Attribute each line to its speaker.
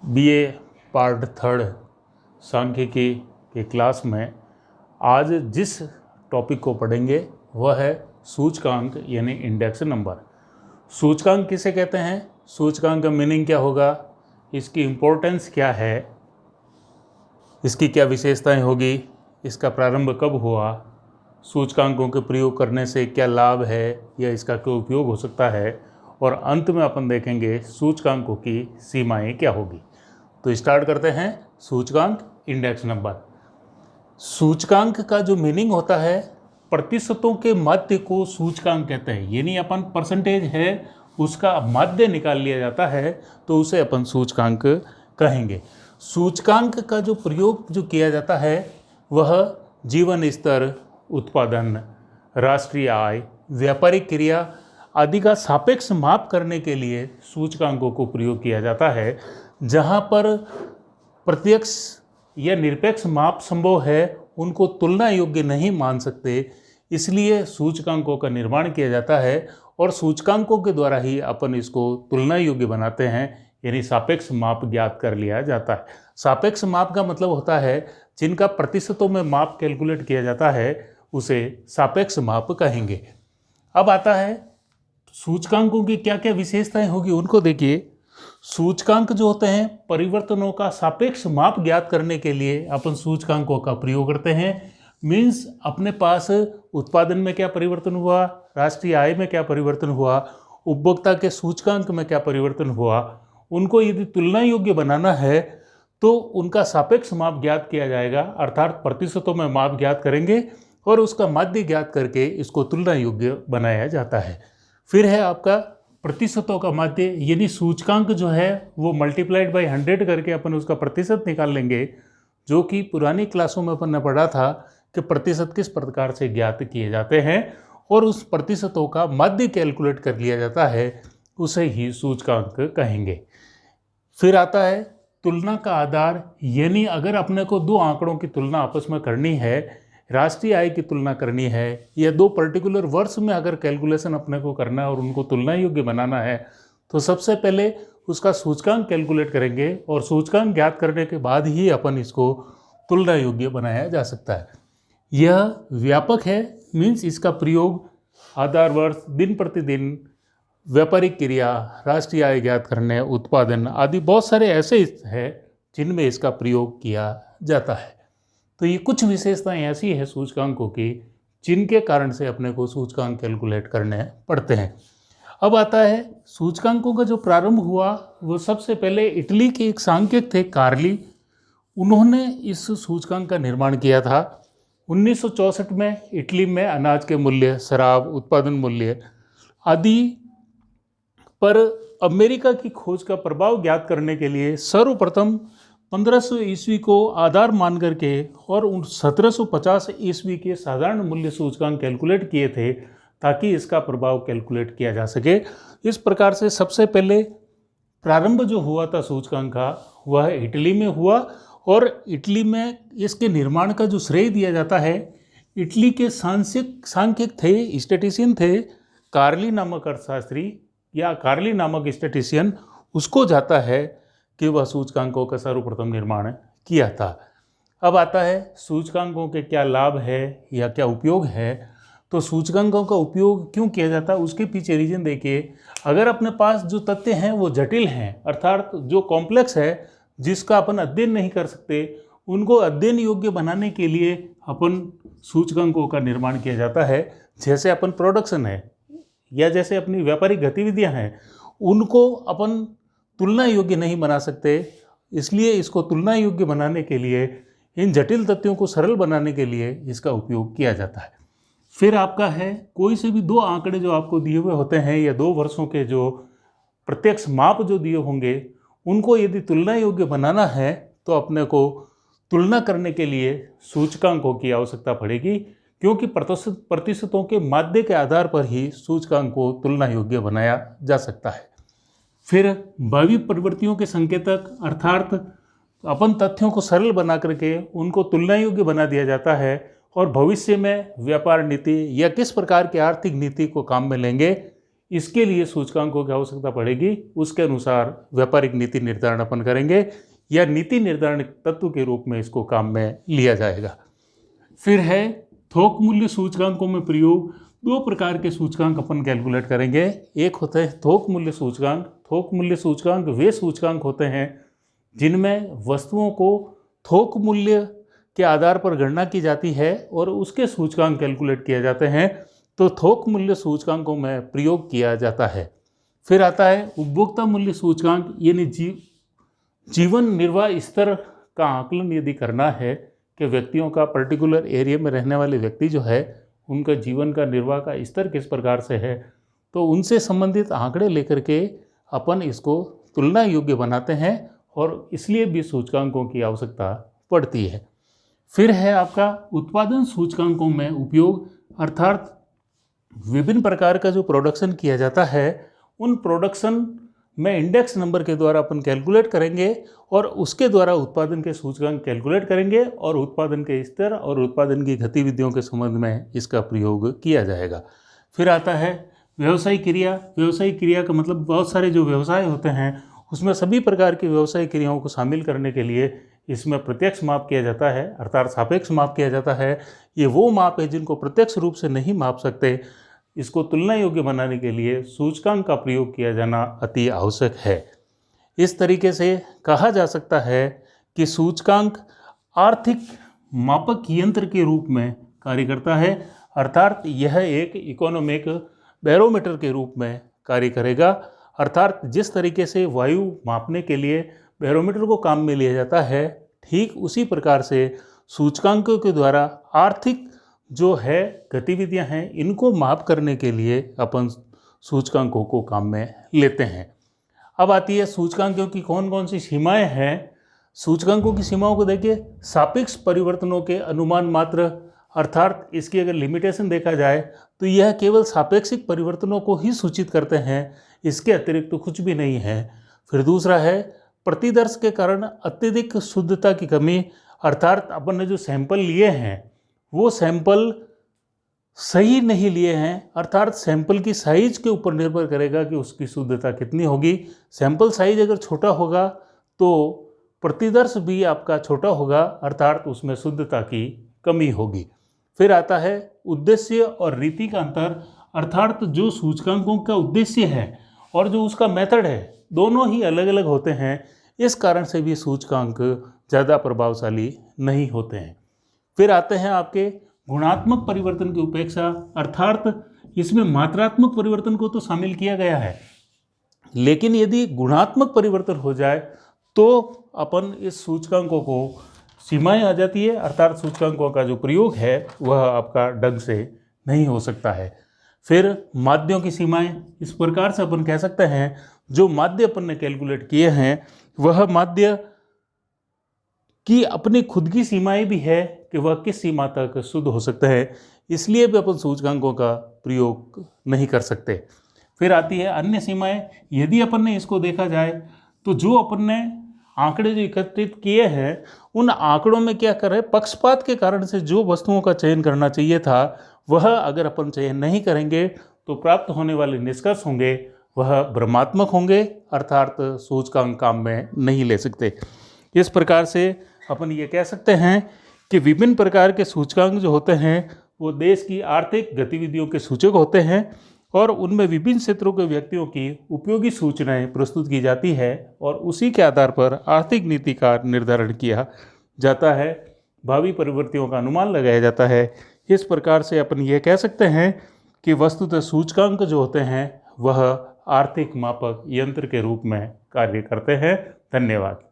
Speaker 1: BA part third सांख्यिकी के class में आज जिस टॉपिक को पढ़ेंगे वह है सूचकांक यानी इंडेक्स नंबर। सूचकांक किसे कहते हैं, सूचकांक का मीनिंग क्या होगा, इसकी इम्पोर्टेंस क्या है, इसकी क्या विशेषताएं होगी, इसका प्रारंभ कब हुआ, सूचकांकों के प्रयोग करने से क्या लाभ है या इसका क्या उपयोग हो सकता है, और अंत में अपन देखेंगे सूचकांकों की सीमाएं क्या होगी। तो स्टार्ट करते हैं। सूचकांक इंडेक्स नंबर। सूचकांक का जो मीनिंग होता है, प्रतिशतों के माध्य को सूचकांक कहते हैं, यानी अपन परसेंटेज है उसका माध्य निकाल लिया जाता है तो उसे अपन सूचकांक कहेंगे। सूचकांक का जो प्रयोग जो किया जाता है वह जीवन स्तर, उत्पादन, राष्ट्रीय आय, व्यापारिक क्रिया आदि का सापेक्ष माप करने के लिए सूचकांकों को प्रयोग किया जाता है। जहाँ पर प्रत्यक्ष या निरपेक्ष माप संभव है उनको तुलना योग्य नहीं मान सकते, इसलिए सूचकांकों का निर्माण किया जाता है और सूचकांकों के द्वारा ही अपन इसको तुलना योग्य बनाते हैं, यानी सापेक्ष माप ज्ञात कर लिया जाता है। सापेक्ष माप का मतलब होता है जिनका प्रतिशतों में माप कैलकुलेट किया जाता है उसे सापेक्ष माप कहेंगे। अब आता है सूचकांकों की क्या क्या विशेषताएं होगी उनको देखिए। सूचकांक जो होते हैं परिवर्तनों का सापेक्ष माप ज्ञात करने के लिए अपन सूचकांकों का प्रयोग करते हैं। मीन्स अपने पास उत्पादन में क्या परिवर्तन हुआ, राष्ट्रीय आय में क्या परिवर्तन हुआ, उपभोक्ता के सूचकांक में क्या परिवर्तन हुआ, उनको यदि तुलना योग्य बनाना है तो उनका सापेक्ष माप ज्ञात किया जाएगा, अर्थात प्रतिशतों में माप ज्ञात करेंगे और उसका माध्य ज्ञात करके इसको तुलना योग्य बनाया जाता है। फिर है आपका प्रतिशतों का माध्य, यानी सूचकांक जो है वो मल्टीप्लाइड बाय 100 करके अपन उसका प्रतिशत निकाल लेंगे, जो कि पुरानी क्लासों में अपन ने पढ़ा था कि प्रतिशत किस प्रकार से ज्ञात किए जाते हैं और उस प्रतिशतों का माध्य कैलकुलेट कर लिया जाता है, उसे ही सूचकांक कहेंगे। फिर आता है तुलना का आधार, यानी अगर अपने को दो आंकड़ों की तुलना आपस में करनी है, राष्ट्रीय आय की तुलना करनी है या दो पर्टिकुलर वर्ष में अगर कैलकुलेशन अपने को करना है और उनको तुलना योग्य बनाना है तो सबसे पहले उसका सूचकांक कैलकुलेट करेंगे और सूचकांक ज्ञात करने के बाद ही अपन इसको तुलना योग्य बनाया जा सकता है। यह व्यापक है, मीन्स इसका प्रयोग आधार वर्ष, दिन प्रतिदिन, व्यापारिक क्रिया, राष्ट्रीय आय ज्ञात करने, उत्पादन आदि बहुत सारे ऐसे हैं जिनमें इसका प्रयोग किया जाता है। तो ये कुछ विशेषताएं ऐसी है सूचकांकों की जिनके कारण से अपने को सूचकांक कैलकुलेट करने पड़ते हैं। अब आता है सूचकांकों का जो प्रारंभ हुआ वो सबसे पहले इटली के एक सांख्यिक थे कार्ली, उन्होंने इस सूचकांक का निर्माण किया था। 1964 में इटली में अनाज के मूल्य, शराब, उत्पादन मूल्य आदि पर अमेरिका की खोज का प्रभाव ज्ञात करने के लिए सर्वप्रथम 1500 ईस्वी को आधार मान करके और 1750 ईस्वी के साधारण मूल्य सूचकांक कैलकुलेट किए थे ताकि इसका प्रभाव कैलकुलेट किया जा सके। इस प्रकार से सबसे पहले प्रारंभ जो हुआ था सूचकांक का वह इटली में हुआ और इटली में इसके निर्माण का जो श्रेय दिया जाता है इटली के सांख्यिक थे, स्टैटिस्टिशियन थे, कार्ली नामक अर्थशास्त्री या कार्ली नामक स्टैटिस्टिशियन, उसको जाता है कि वह सूचकांकों का सर्वप्रथम निर्माण किया था। अब आता है सूचकांकों के क्या लाभ है या क्या उपयोग है। तो सूचकांकों का उपयोग क्यों किया जाता है उसके पीछे रीजन देखिए। अगर अपने पास जो तथ्य हैं वो जटिल हैं, अर्थात जो कॉम्प्लेक्स है जिसका अपन अध्ययन नहीं कर सकते, उनको अध्ययन योग्य बनाने के लिए अपन सूचकांकों का निर्माण किया जाता है। जैसे अपन प्रोडक्शन है या जैसे अपनी व्यापारिक गतिविधियाँ हैं, उनको अपन तुलना योग्य नहीं बना सकते, इसलिए इसको तुलना योग्य बनाने के लिए, इन जटिल तथ्यों को सरल बनाने के लिए इसका उपयोग किया जाता है। फिर आपका है कोई से भी दो आंकड़े जो आपको दिए हुए होते हैं या 2 वर्षों के जो प्रत्यक्ष माप जो दिए होंगे उनको यदि तुलना योग्य बनाना है तो अपने को तुलना करने के लिए सूचकांकों की आवश्यकता पड़ेगी, क्योंकि प्रतिशतों के माध्य के आधार पर ही सूचकांक को तुलना योग्य बनाया जा सकता है। फिर भावी प्रवृत्तियों के संकेतक, अर्थात अपन तथ्यों को सरल बना करके उनको तुलना योग्य बना दिया जाता है और भविष्य में व्यापार नीति या किस प्रकार की आर्थिक नीति को काम में लेंगे, इसके लिए सूचकांकों की आवश्यकता पड़ेगी। उसके अनुसार व्यापारिक नीति निर्धारण अपन करेंगे या नीति निर्धारण तत्व के रूप में इसको काम में लिया जाएगा। फिर है थोक मूल्य सूचकांकों में प्रयोग। दो प्रकार के सूचकांक अपन कैलकुलेट करेंगे। एक होते हैं थोक मूल्य सूचकांक। थोक मूल्य सूचकांक वे सूचकांक होते हैं जिनमें वस्तुओं को थोक मूल्य के आधार पर गणना की जाती है और उसके सूचकांक कैलकुलेट किए जाते हैं, तो थोक मूल्य सूचकांकों में प्रयोग किया जाता है। फिर आता है उपभोक्ता मूल्य सूचकांक, यानी जीवन निर्वाह स्तर का आकलन यदि करना है कि व्यक्तियों का पर्टिकुलर एरिया में रहने वाले व्यक्ति जो है उनका जीवन का निर्वाह का स्तर किस प्रकार से है, तो उनसे संबंधित आंकड़े लेकर के अपन इसको तुलना योग्य बनाते हैं और इसलिए भी सूचकांकों की आवश्यकता पड़ती है। फिर है आपका उत्पादन सूचकांकों में उपयोग, अर्थात विभिन्न प्रकार का जो प्रोडक्शन किया जाता है उन प्रोडक्शन में इंडेक्स नंबर के द्वारा अपन कैलकुलेट करेंगे और उसके द्वारा उत्पादन के सूचकांक कैलकुलेट करेंगे और उत्पादन के स्तर और उत्पादन की गतिविधियों के संबंध में इसका प्रयोग किया जाएगा। फिर आता है व्यवसायिक क्रिया। व्यवसायिक क्रिया का मतलब बहुत सारे जो व्यवसाय होते हैं उसमें सभी प्रकार की व्यवसायिक क्रियाओं को शामिल करने के लिए इसमें प्रत्यक्ष माप किया जाता है, अर्थात सापेक्ष माप किया जाता है। ये वो माप है जिनको प्रत्यक्ष रूप से नहीं माप सकते। इसको तुलना योग्य बनाने के लिए सूचकांक का प्रयोग किया जाना अति आवश्यक है। इस तरीके से कहा जा सकता है कि सूचकांक आर्थिक मापक यंत्र के रूप में कार्य करता है, अर्थात यह एक इकोनॉमिक बैरोमीटर के रूप में कार्य करेगा। अर्थात जिस तरीके से वायु मापने के लिए बैरोमीटर को काम में लिया जाता है, ठीक उसी प्रकार से सूचकांकों के द्वारा आर्थिक जो है गतिविधियां हैं इनको माप करने के लिए अपन सूचकांकों को काम में लेते हैं। अब आती है सूचकांकों की कौन कौन सी सीमाएं हैं। सूचकांकों की सीमाओं को देखिए, सापेक्ष परिवर्तनों के अनुमान मात्र, अर्थात इसकी अगर लिमिटेशन देखा जाए तो यह केवल सापेक्षिक परिवर्तनों को ही सूचित करते हैं, इसके अतिरिक्त तो कुछ भी नहीं है। फिर दूसरा है प्रतिदर्श के कारण अत्यधिक शुद्धता की कमी, अर्थात अपन ने जो सैंपल लिए हैं वो सैंपल सही नहीं लिए हैं, अर्थात सैंपल की साइज के ऊपर निर्भर करेगा कि उसकी शुद्धता कितनी होगी। सैंपल साइज अगर छोटा होगा तो प्रतिदर्श भी आपका छोटा होगा, अर्थात उसमें शुद्धता की कमी होगी। फिर आता है उद्देश्य और रीति का अंतर, अर्थात जो सूचकांकों का उद्देश्य है और जो उसका मेथड है दोनों ही अलग अलग होते हैं, इस कारण से भी सूचकांक ज़्यादा प्रभावशाली नहीं होते हैं। फिर आते हैं आपके गुणात्मक परिवर्तन की उपेक्षा, अर्थात इसमें मात्रात्मक परिवर्तन को तो शामिल किया गया है, लेकिन यदि गुणात्मक परिवर्तन हो जाए तो अपन इस सूचकांकों को सीमाएं आ जाती है, अर्थात सूचकांकों का जो प्रयोग है वह आपका ढंग से नहीं हो सकता है। फिर माध्यों की सीमाएं, इस प्रकार से अपन कह सकते हैं जो माध्य अपन ने कैलकुलेट किए हैं वह माध्य की अपनी खुद की सीमाएं भी है कि वह किस सीमा तक शुद्ध हो सकते हैं, इसलिए भी अपन सूचकांकों का प्रयोग नहीं कर सकते। फिर आती है अन्य सीमाएं। यदि अपन ने इसको देखा जाए तो जो अपन ने आंकड़े जो एकत्रित किए हैं उन आंकड़ों में क्या कर रहे हैं, पक्षपात के कारण से जो वस्तुओं का चयन करना चाहिए था वह अगर अपन चयन नहीं करेंगे तो प्राप्त होने वाले निष्कर्ष होंगे वह भ्रमात्मक होंगे, अर्थात सूचकांक काम में नहीं ले सकते। इस प्रकार से अपन ये कह सकते हैं कि विभिन्न प्रकार के सूचकांक जो होते हैं वो देश की आर्थिक गतिविधियों के सूचक होते हैं और उनमें विभिन्न क्षेत्रों के व्यक्तियों की उपयोगी सूचनाएं प्रस्तुत की जाती है और उसी के आधार पर आर्थिक नीति का निर्धारण किया जाता है, भावी प्रवृत्तियों का अनुमान लगाया जाता है। इस प्रकार से अपन ये कह सकते हैं कि वस्तुतः सूचकांक जो होते हैं वह आर्थिक मापक यंत्र के रूप में कार्य करते हैं। धन्यवाद।